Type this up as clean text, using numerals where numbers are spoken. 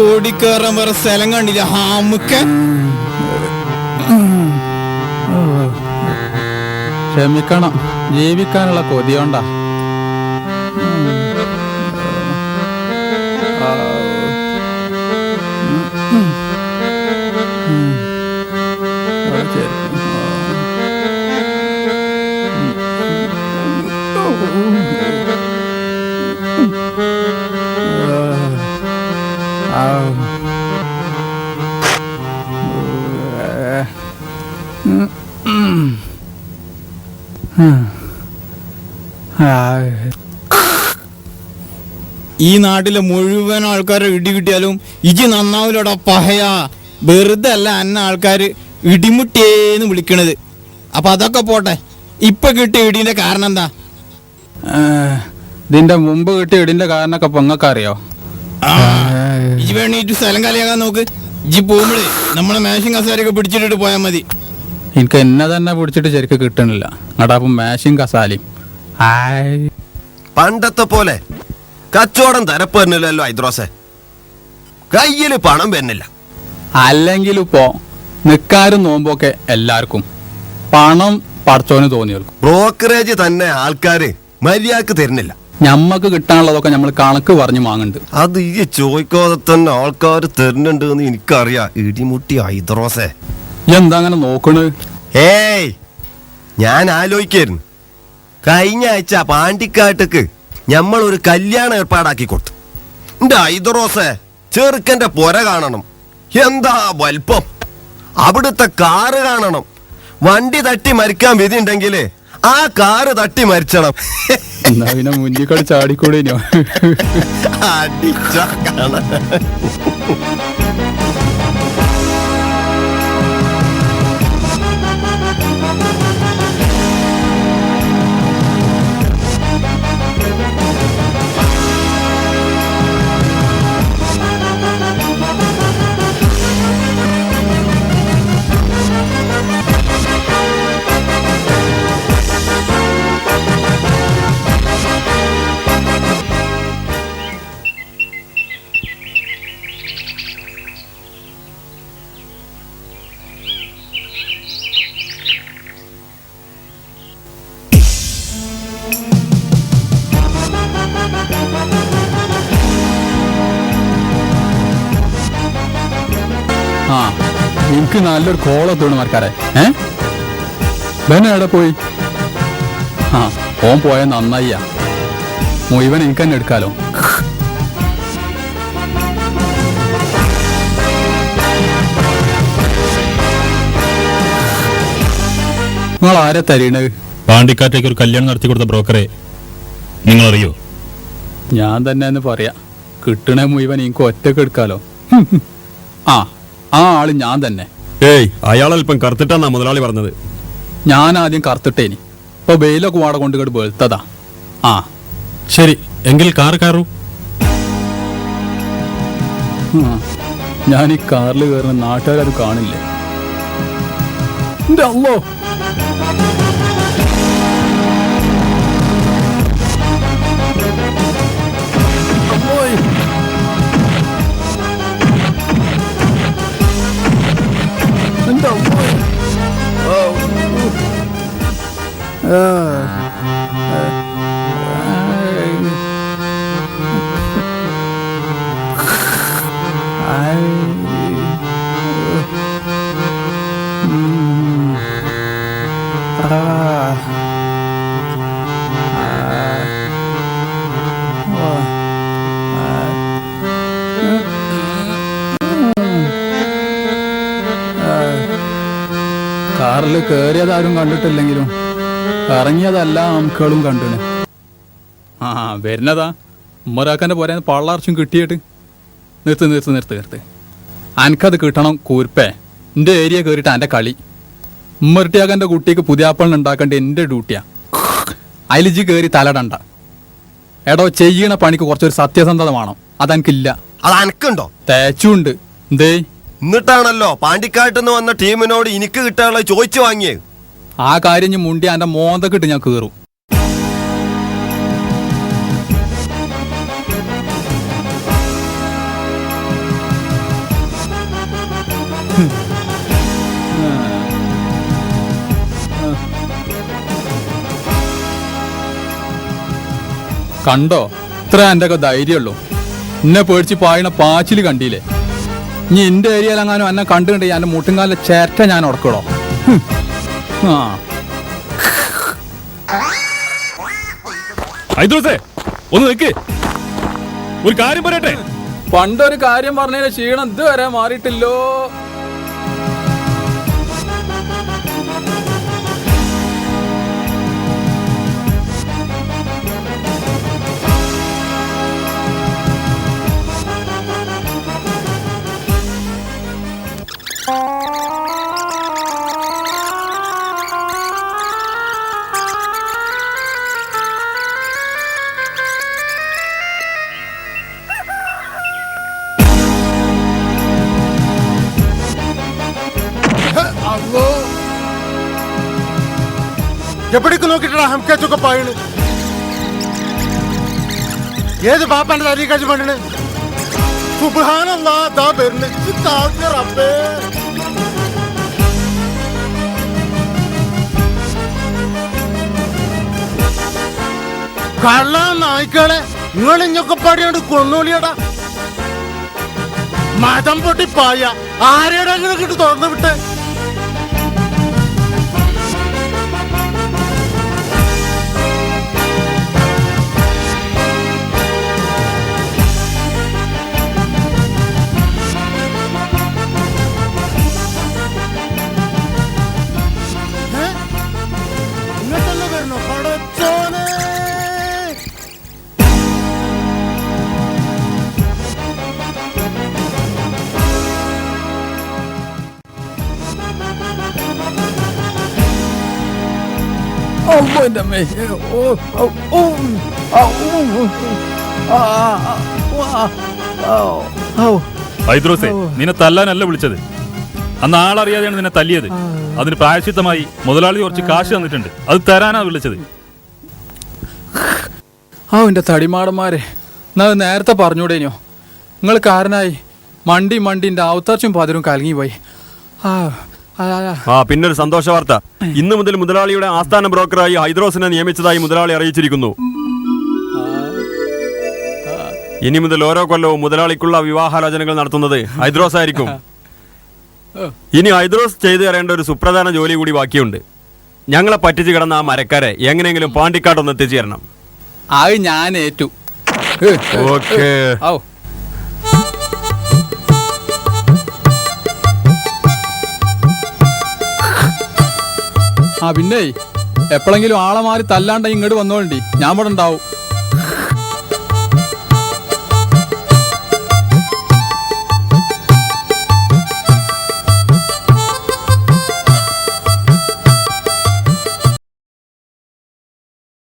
ഓടിക്കേറാൻ വേറെ സ്ഥലം കണ്ടില്ല. ഹാമുക്ക ക്ഷമിക്കണം, ജീവിക്കാനുള്ള കൊതിയോണ്ടാ. ഈ നാട്ടിലെ മുഴുവൻ ആൾക്കാരെ ഇടി കിട്ടിയാലും ഇജി നന്നാവില്ലടാ പഹയാ. വെറുതെ അല്ല അന്ന ആൾക്കാര് ഇടിമുട്ടിയേന്ന് വിളിക്കണത്. അപ്പൊ അതൊക്കെ പോട്ടെ, ഇപ്പൊ കിട്ടിയ ഇടിന്റെ കാരണം എന്താ? ഇതിന്റെ മുമ്പ് കിട്ടിയ ഇടിന്റെ കാരണമൊക്കെ പൊങ്ങൊക്കെ അറിയോ? ഇജി വേണീട്ട് സ്ഥലം കലയാകാൻ നോക്ക്. ഇജി പോകുമ്പോഴേ നമ്മളെ മേശയും കസാരയൊക്കെ പിടിച്ചിട്ടിട്ട് പോയാൽ മതി. എനിക്ക് എന്നെ തന്നെ പിടിച്ചിട്ട് ശരിക്കും കിട്ടണില്ല. അടാപ്പം മേശയും കസാലയും പണ്ടത്തെ പോലെ കച്ചവടം തരപ്പന്നില്ലല്ലോ ഐദ്രോസെ. കയ്യില് പണം വരുന്നില്ല. അല്ലെങ്കിൽ ഇപ്പോ നിക്കാരും നോമ്പൊക്കെ എല്ലാവർക്കും പണം പടച്ചോന് തോന്നിയേൽക്കും. ബ്രോക്കറേജ് തന്നെ ആൾക്കാര് മര്യാദക്ക് തരുന്നില്ല. ഞമ്മക്ക് കിട്ടാനുള്ളതൊക്കെ നമ്മൾ കണക്ക് പറഞ്ഞു വാങ്ങുന്നുണ്ട്. അത് ഈ ചോദിക്കാതെ തന്നെ ആൾക്കാർ തരുന്നുണ്ട് എന്ന് എനിക്കറിയാം. ഇടിമുട്ടി ഐദ്രോസെ, എന്താ അങ്ങനെ നോക്കണ്? ഏയ്, ഞാൻ ആലോചിക്കായിരുന്നു. കഴിഞ്ഞ ആഴ്ച പാണ്ടിക്കാട്ടക്ക് ഞമ്മൾ ഒരു കല്യാണം ഏർപ്പാടാക്കി കൊടുത്തു. എന്റെ ഐദ്രോസെ, ചെറുക്കന്റെ പൊര കാണണം. എന്താ വൽപ്പം! അവിടുത്തെ കാറ് കാണണം. വണ്ടി തട്ടി മരിക്കാൻ വിധി ഉണ്ടെങ്കില് ആ കാറ് തട്ടി മരിച്ചണം. എന്നാ പിന്നെ മുന്നിൽ കളി ചാടിക്കൂടേനോ? അടിച്ച കാണാൻ എനിക്ക് നല്ലൊരു കോളത്തോണ് മറക്കാരെ. ബെന എവിടെ പോയി? ഓൻ പോയ നന്നായിയാ. മുഴുവൻ എനിക്ക് തന്നെ എടുക്കാലോ. നിങ്ങൾ ആരെ തരീണത്? പാണ്ടിക്കാട്ടേക്ക് ഒരു കല്യാണം നടത്തി കൊടുത്ത ബ്രോക്കറെ നിങ്ങൾ അറിയോ? ഞാൻ തന്നെ എന്ന് പറയാ. കിട്ടണേ മുഴുവൻ എനിക്ക് ഒറ്റക്ക് എടുക്കാലോ. ആ ആള് ഞാൻ തന്നെ. ഏയ്, അയാളല്പം കറുത്തിട്ടാന്നാ മുതലാളി പറഞ്ഞത്. ഞാൻ ആദ്യം കറുത്തിട്ടേനി. ഇപ്പൊ വെയിലൊക്കെ വാട കൊണ്ടുകൊണ്ട് വെളുത്തതാ. ശരി, എങ്കിൽ കാർ കയറൂ. ഞാൻ ഈ കാറിൽ കയറുന്ന നാട്ടുകാരത് കാണില്ലേ? എന്റെ അല്ലോ, കാറിൽ കയറിയതാരും കണ്ടിട്ടില്ലെങ്കിലും ഇറങ്ങിയതെല്ലാം അംക്കുകളും കണ്ടിന്. വരുന്നതാ ഉമ്മറാക്കാൻ്റെ പോരാ പള്ളാർച്ചും കിട്ടിയിട്ട്. നിർത്ത്. അനക്കത് കിട്ടണം കൂർപ്പേ. എൻ്റെ ഏരിയ കയറിയിട്ട് എൻ്റെ കളി. ഉമ്മർട്ടിയാക്കാൻ്റെ കുട്ടിക്ക് പുതിയാപ്പളിന് ഉണ്ടാക്കേണ്ട എൻ്റെ ഡ്യൂട്ടിയാ. അതിലിജി കയറി തലടണ്ട. എടോ ചെയ്യണ പണിക്ക് കുറച്ചൊരു സത്യസന്ധത വേണം അതെനിക്കില്ല. അത് അനക്കുണ്ടോ? തേച്ചുണ്ട്. എന്തേ? എന്നിട്ടാണല്ലോ പാണ്ടിക്കാട്ടിൽ വന്ന ടീമിനോട് എനിക്ക് കിട്ടാനുള്ളത് ചോദിച്ചു വാങ്ങിയത്. ആ കാര്യം ഞാൻ മുണ്ടി എന്റെ മോന്തക്കിട്ട് ഞാൻ കീറും. കണ്ടോ, ഇത്ര എൻ്റെ ഒക്കെ ധൈര്യമുള്ളൂ. എന്നെ പേടിച്ച് പായണ പാച്ചിൽ കണ്ടില്ലേ? ഇനി എൻ്റെ ഏരിയയിലെങ്ങാനും എന്നെ കണ്ടുകണ്ടേ എൻ്റെ മുട്ടുംകാലിലെ ചേറ്റ ഞാൻ ഉടക്കടോ. ആ ഐദ്രോസേ, ഒന്ന് നിൽക്ക്, ഒരു കാര്യം പറയട്ടെ. പണ്ടൊരു കാര്യം പറഞ്ഞതിന്റെ ക്ഷീണം ഇതുവരെ മാറിയിട്ടില്ലോ. എവിടേക്ക് നോക്കിട്ടാ ഹംകാച്ചൊക്കെ പായണ്? ഏത് ബാപ്പാന്റെ തലയിൽ കഴിച്ച് പണിണ്? സുബ്ഹാനല്ലാഹ്, ദാ വരുന്നു. റബ്ബേ, കള്ള നായ്ക്കളെ, നിങ്ങൾ ഇഞ്ഞൊക്കെ പാടിയോണ്ട് കൊന്നോളിയടാ. മതം പൊട്ടി പായ ആരെയുടെ അങ്ങനെ കിട്ടി തുറന്നു വിട്ട്? ഇങ്ങോട്ടല്ലേ വരണോ പടച്ചോനെ? ഐദ്രോസേ, നിന്നെ തല്ലാനല്ല വിളിച്ചത്. അന്ന് ആളറിയാതെയാണ് നിന്നെ തല്ലിയത്. അതിന് പ്രായശ്ചിത്തമായി മുതലാളി കുറച്ച് കാശ് തന്നിട്ടുണ്ട്, അത് തരാനാ വിളിച്ചത്. എന്റെ തടിമാടന്മാരെ, എന്നാ നേരത്തെ പറഞ്ഞൂടേനോ? നിങ്ങൾ കാരനായി മണ്ടിന്റെ ഔത്തർച്ചും പതിരും കലങ്ങിപ്പോയി. പിന്നൊരു സന്തോഷ വാർത്ത. ഇന്നു മുതൽ മുതലാളിയുടെ ആസ്ഥാന ബ്രോക്കറായി ഹൈദ്രോസിനെ നിയമിച്ചതായി മുതലാളി അറിയിച്ചിരിക്കുന്നു. ഇനി മുതൽ ഓരോ കൊല്ലവും മുതലാളിക്കുള്ള വിവാഹാലോചനകൾ നടത്തുന്നത് ഹൈദ്രോസ് ആയിരിക്കും. ഇനി ഹൈദ്രോസ് ചെയ്തു തരേണ്ട ഒരു സുപ്രധാന ജോലി കൂടി ബാക്കിയുണ്ട്. ഞങ്ങളെ പറ്റിച്ചു കിടന്ന ആ മരക്കാരെ എങ്ങനെയെങ്കിലും പാണ്ടിക്കാട്ടൊന്ന് എത്തിച്ചു തരണം. അത് ഞാൻ ഏറ്റു. ഓക്കേ. പിന്നെ എപ്പോഴെങ്കിലും ആളെ മാറി തല്ലാണ്ട ഇങ്ങോട്ട് വന്നോണ്ടി, ഞാൻ ഇവിടെ ഉണ്ടാവും.